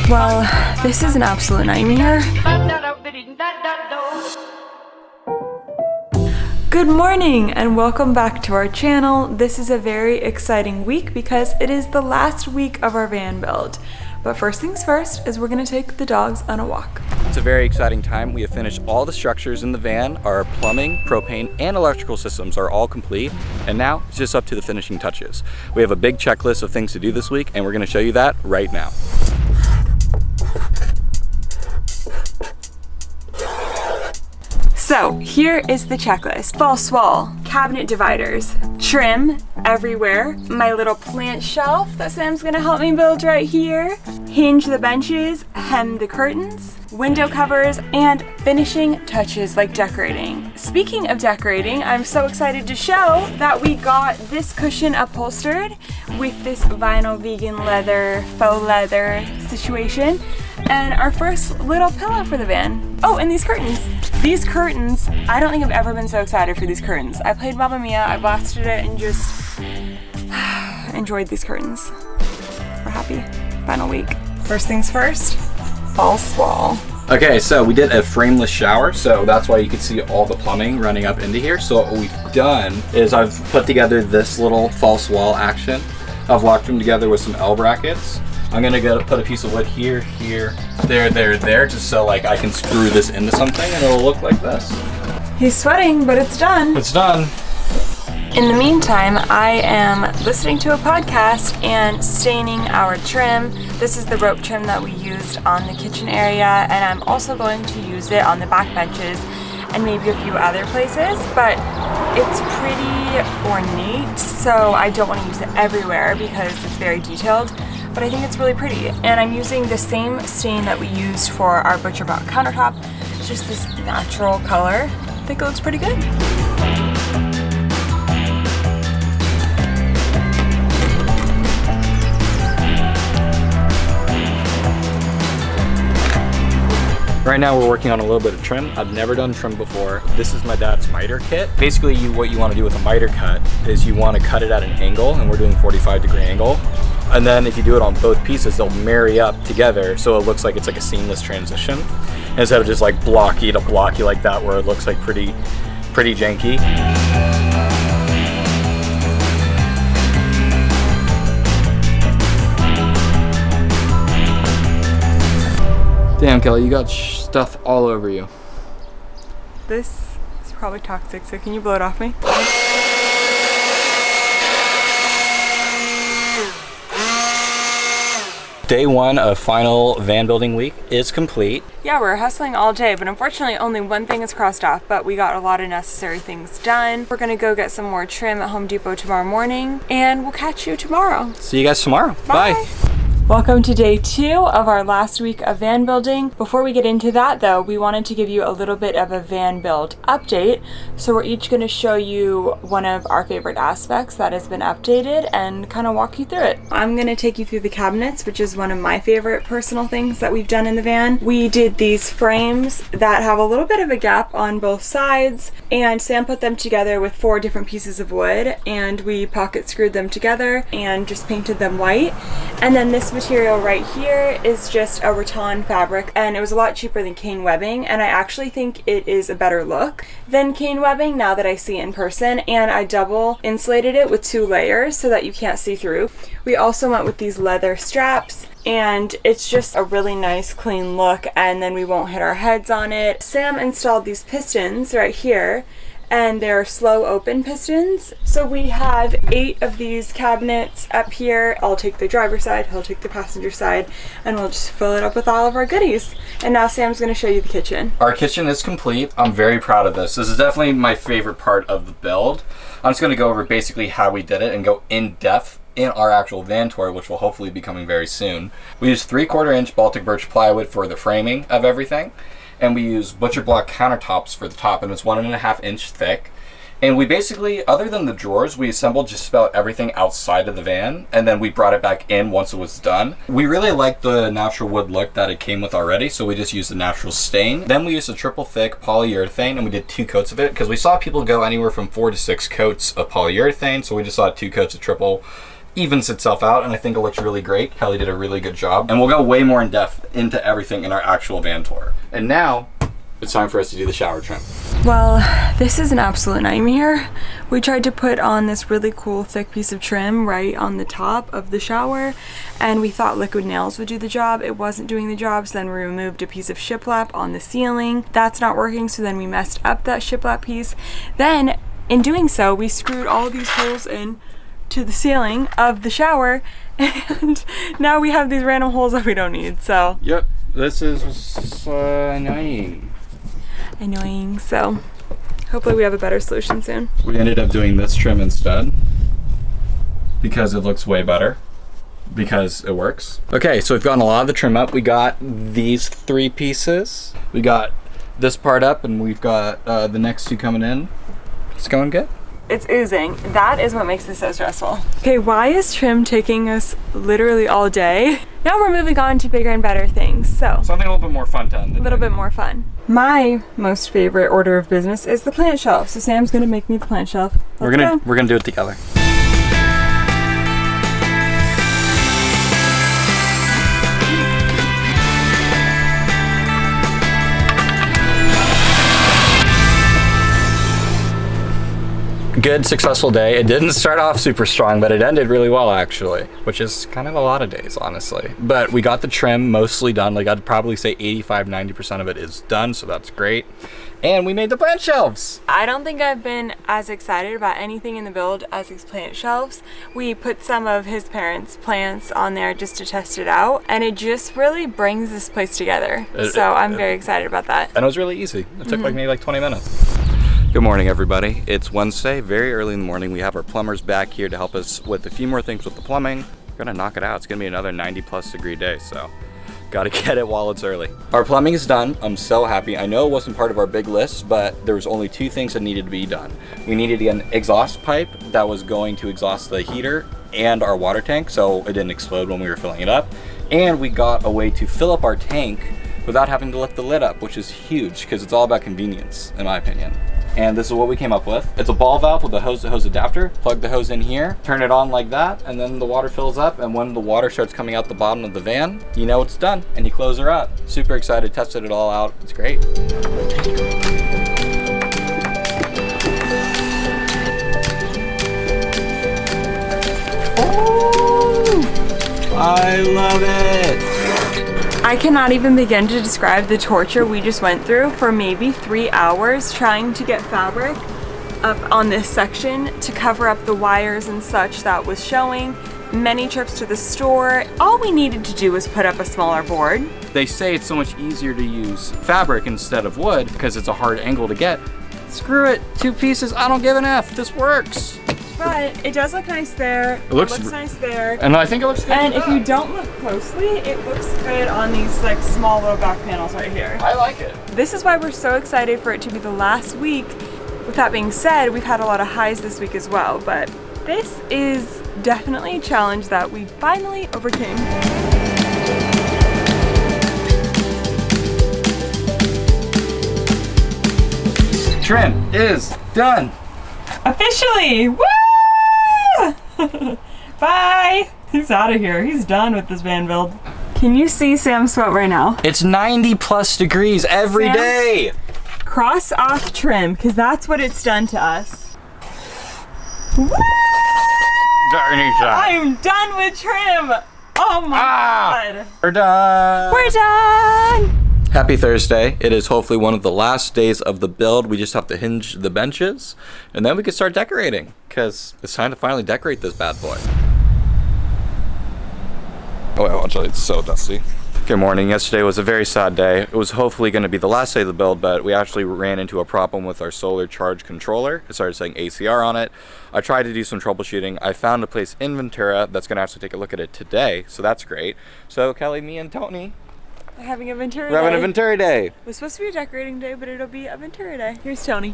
Well, this is an absolute nightmare. Good morning and welcome back to our channel. This is a very exciting week because it is the last week of our van build. But first things first is we're gonna take the dogs on a walk. It's a very exciting time. We have finished all the structures in the van. Our plumbing, propane, and electrical systems are all complete. And now it's just up to the finishing touches. We have a big checklist of things to do this week and we're gonna show you that right now. So here is the checklist. False wall, cabinet dividers, trim everywhere, my little plant shelf that Sam's gonna help me build right here, hinge the benches, hem the curtains, window covers, and finishing touches like decorating. Speaking of decorating, I'm so excited to show that we got this cushion upholstered with this vinyl vegan leather, faux leather situation, and our first little pillow for the van. Oh, and these curtains. These curtains, I don't think I've ever been so excited for these curtains. I played Mamma Mia, I blasted it, and just enjoyed these curtains. We're happy. Final week. First things first, false wall. Okay, so we did a frameless shower, so that's why you can see all the plumbing running up into here. So what we've done is I've put together this little false wall action. I've locked them together with some L brackets. I'm gonna go put a piece of wood here, here, there, just so like I can screw this into something and it'll look like this. He's sweating, but it's done. It's done. In the meantime, I am listening to a podcast and staining our trim. This is the rope trim that we used on the kitchen area, and I'm also going to use it on the back benches and maybe a few other places, but it's pretty ornate, so I don't want to use it everywhere because it's very detailed. But I think it's really pretty. And I'm using the same stain that we used for our butcher block countertop. It's just this natural color. I think it looks pretty good. Right now we're working on a little bit of trim. I've never done trim before. This is my dad's miter kit. Basically what you want to do with a miter cut is you want to cut it at an angle, and we're doing 45-degree angle. And then if you do it on both pieces, they'll marry up together so it looks like it's like a seamless transition instead of just like blocky to blocky like that where it looks like pretty janky. Damn, Kelly, you got stuff all over you. This is probably toxic, so can you blow it off me? Day one of final van building week is complete. Yeah, we're hustling all day, but unfortunately only one thing is crossed off, but we got a lot of necessary things done. We're gonna go get some more trim at Home Depot tomorrow morning, and we'll catch you tomorrow. See you guys tomorrow. Bye. Welcome to day 2 of our last week of van building. Before we get into that though, we wanted to give you a little bit of a van build update. So we're each gonna show you one of our favorite aspects that has been updated and kind of walk you through it. I'm gonna take you through the cabinets, which is one of my favorite personal things that we've done in the van. We did these frames that have a little bit of a gap on both sides, and Sam put them together with 4 different pieces of wood, and we pocket screwed them together and just painted them white. And then this material right here is just a rattan fabric, and it was a lot cheaper than cane webbing, and I actually think it is a better look than cane webbing now that I see it in person, and I double insulated it with 2 layers so that you can't see through. We also went with these leather straps, and it's just a really nice clean look, and then we won't hit our heads on it. Sam installed these pistons right here, and they're slow open pistons. So we have 8 of these cabinets up here. I'll take the driver's side, he'll take the passenger side, and we'll just fill it up with all of our goodies. And now Sam's gonna show you the kitchen. Our kitchen is complete. I'm very proud of this. This is definitely my favorite part of the build. I'm just gonna go over basically how we did it and go in depth in our actual van tour, which will hopefully be coming very soon. We used 3/4 inch Baltic birch plywood for the framing of everything. And we use butcher block countertops for the top, and it's 1.5 inch thick. And we basically, other than the drawers, we assembled just about everything outside of the van, and then we brought it back in once it was done. We really liked the natural wood look that it came with already, so we just used the natural stain. Then we used a triple thick polyurethane, and we did 2 coats of it, because we saw people go anywhere from 4 to 6 coats of polyurethane, so we just thought 2 coats of triple evens itself out, and I think it looks really great. Kelly did a really good job, and we'll go way more in depth into everything in our actual van tour. And now, it's time for us to do the shower trim. Well, this is an absolute nightmare. We tried to put on this really cool thick piece of trim right on the top of the shower, and we thought liquid nails would do the job. It wasn't doing the job, so then we removed a piece of shiplap on the ceiling. That's not working, so then we messed up that shiplap piece. Then, in doing so, we screwed all of these holes in to the ceiling of the shower, and now we have these random holes that we don't need, so. Yep, this is annoying. So hopefully we have a better solution soon. We ended up doing this trim instead because it looks way better, because it works. Okay, so we've gotten a lot of the trim up. We got these 3 pieces. We got this part up, and we've got the next 2 coming in. It's going good. It's oozing. That is what makes this so stressful. Okay, why is trim taking us literally all day? Now we're moving on to bigger and better things, so. Something a little bit more fun to end the A little day. bit more fun. My most favorite order of business is the plant shelf. So Sam's gonna make me the plant shelf. We're gonna do it together. Good, successful day. It didn't start off super strong, but it ended really well actually, which is kind of a lot of days, honestly. But we got the trim mostly done. Like, I'd probably say 85–90% of it is done, so that's great. And we made the plant shelves. I don't think I've been as excited about anything in the build as these plant shelves. We put some of his parents' plants on there just to test it out, and it just really brings this place together. So I'm very excited about that. And it was really easy. It took maybe 20 minutes. Good morning, everybody. It's Wednesday, very early in the morning. We have our plumbers back here to help us with a few more things with the plumbing. We're gonna knock it out. It's gonna be another 90+ degree day, so gotta get it while it's early. Our plumbing is done. I'm so happy. I know it wasn't part of our big list, but there was only 2 things that needed to be done. We needed to get an exhaust pipe that was going to exhaust the heater and our water tank, so it didn't explode when we were filling it up. And we got a way to fill up our tank without having to lift the lid up, which is huge because it's all about convenience, in my opinion. And this is what we came up with. It's a ball valve with a hose-to-hose adapter. Plug the hose in here, turn it on like that, and then the water fills up, and when the water starts coming out the bottom of the van, you know it's done, and you close her up. Super excited, tested it all out. It's great. Oh, I love it. I cannot even begin to describe the torture we just went through for maybe 3 hours trying to get fabric up on this section to cover up the wires and such that was showing. Many trips to the store. All we needed to do was put up a smaller board. They say it's so much easier to use fabric instead of wood because it's a hard angle to get. Screw it, 2 pieces, I don't give an F, this works. But it does look nice there. It looks nice there. And I think it looks good. And if you don't look closely, it looks good on these like small little back panels right here. I like it. This is why we're so excited for it to be the last week. With that being said, we've had a lot of highs this week as well, but this is definitely a challenge that we finally overcame. Trim is done. Officially! Woo! Bye! He's out of here. He's done with this van build. Can you see Sam's sweat right now? It's 90+ degrees every day. Cross off trim, because that's what it's done to us. Woo! I'm done with trim! Oh my God! We're done! We're done! Happy Thursday. It is hopefully one of the last days of the build. We just have to hinge the benches, and then we can start decorating, because it's time to finally decorate this bad boy. Oh, actually, it's so dusty. Good morning. Yesterday was a very sad day. It was hopefully going to be the last day of the build, but we actually ran into a problem with our solar charge controller. It started saying ACR on it. I tried to do some troubleshooting. I found a place in Ventura that's going to actually take a look at it today, so that's great. So Kelly, me, and Tony, we're having a Ventura day. We're having a Ventura day. It was supposed to be a decorating day, but it'll be a Ventura day. Here's Tony.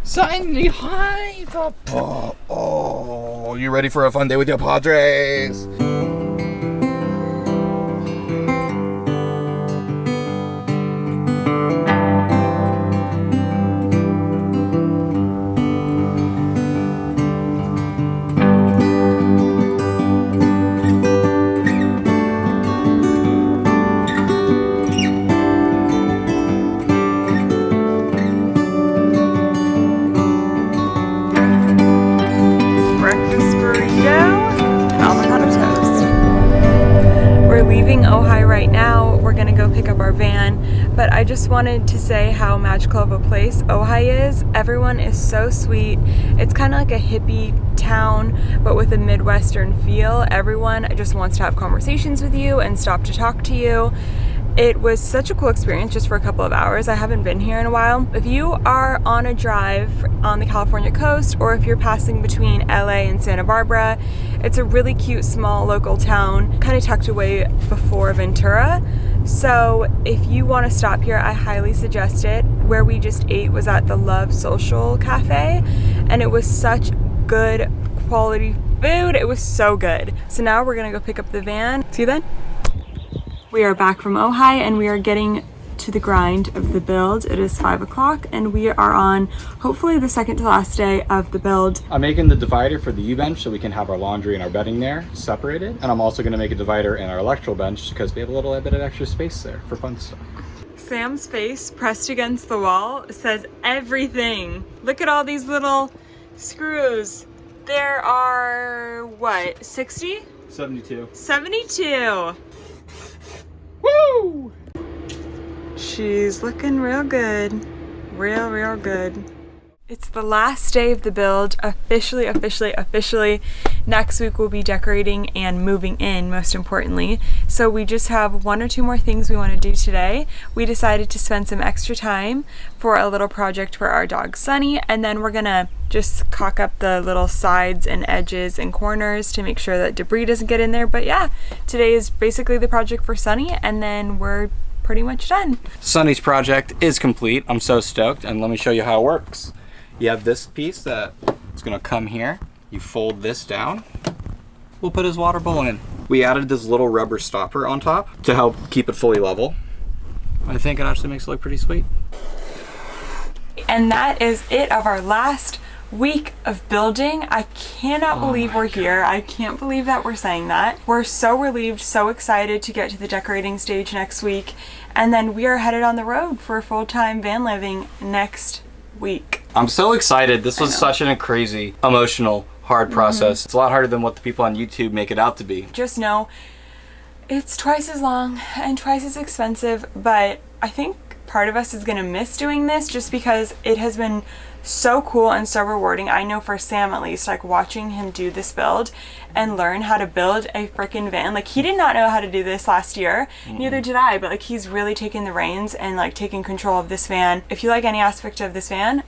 Sunny, hi, Papa. Oh, you ready for a fun day with your Padres? Breakfast burrito, avocado toast. We're leaving Ojai right now. We're gonna go pick up our van, but I just wanted to say how magical of a place Ojai is. Everyone is so sweet. It's kind of like a hippie town, but with a Midwestern feel. Everyone just wants to have conversations with you and stop to talk to you. It was such a cool experience just for a couple of hours. I haven't been here in a while. If you are on a drive on the California coast, or if you're passing between LA and Santa Barbara, it's a really cute small local town, kind of tucked away before Ventura. So if you want to stop here, I highly suggest it. Where we just ate was at the Love Social Cafe, and it was such good quality food. It was so good. So now we're gonna go pick up the van. See you then. We are back from Ojai and we are getting to the grind of the build. It is 5 o'clock and we are on hopefully the second to last day of the build. I'm making the divider for the U-bench so we can have our laundry and our bedding there separated. And I'm also gonna make a divider in our electrical bench because we have a little bit of extra space there for fun stuff. Sam's face pressed against the wall says everything. Look at all these little screws. There are, what, 60? 72. 72. Woo! She's looking real good. Real good. It's the last day of the build. Officially. Next week we'll be decorating and moving in, most importantly. So we just have 1 or 2 more things we want to do today. We decided to spend some extra time for a little project for our dog Sunny, and then we're gonna just caulk up the little sides and edges and corners to make sure that debris doesn't get in there. But yeah, today is basically the project for Sunny, and then we're pretty much done. Sunny's project is complete. I'm so stoked, and let me show you how it works. You have this piece that is gonna come here. You fold this down. We'll put his water bowl in. We added this little rubber stopper on top to help keep it fully level. I think it actually makes it look pretty sweet. And that is it of our last week of building. I cannot believe we're here. I can't believe that we're saying that. We're so relieved, so excited to get to the decorating stage next week. And then we are headed on the road for full-time van living next week. I'm so excited. This was such a crazy, emotional, hard process. It's a lot harder than what the people on YouTube make it out to be. Just know it's twice as long and twice as expensive, but I think part of us is gonna miss doing this just because it has been so cool and so rewarding. I know for Sam at least, like watching him do this build and learn how to build a freaking van. Like he did not know how to do this last year, neither did I, but like he's really taken the reins and like taking control of this van. If you like any aspect of this van,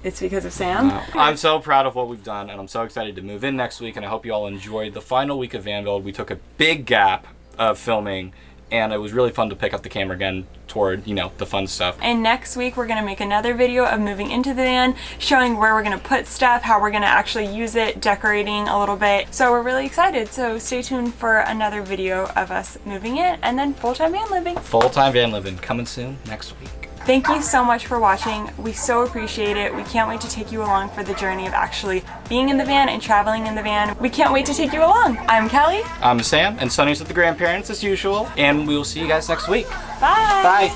it's because of Sam. Wow. I'm so proud of what we've done, and I'm so excited to move in next week, and I hope you all enjoyed the final week of van build. We took a big gap of filming, and it was really fun to pick up the camera again toward, you know, the fun stuff. And next week we're gonna make another video of moving into the van, showing where we're gonna put stuff, how we're gonna actually use it, decorating a little bit. So we're really excited. So stay tuned for another video of us moving in and then full-time van living. Full-time van living coming soon next week. Thank you so much for watching. We so appreciate it. We can't wait to take you along for the journey of actually being in the van and traveling in the van. We can't wait to take you along. I'm Kelly. I'm Sam, and Sunny's with the grandparents as usual, and we will see you guys next week. Bye. Bye.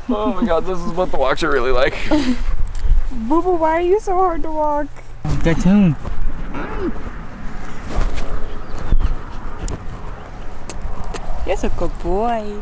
Oh my god, this is what the walks are really like. Boo Boo, why are you so hard to walk? That tune. You're a good boy.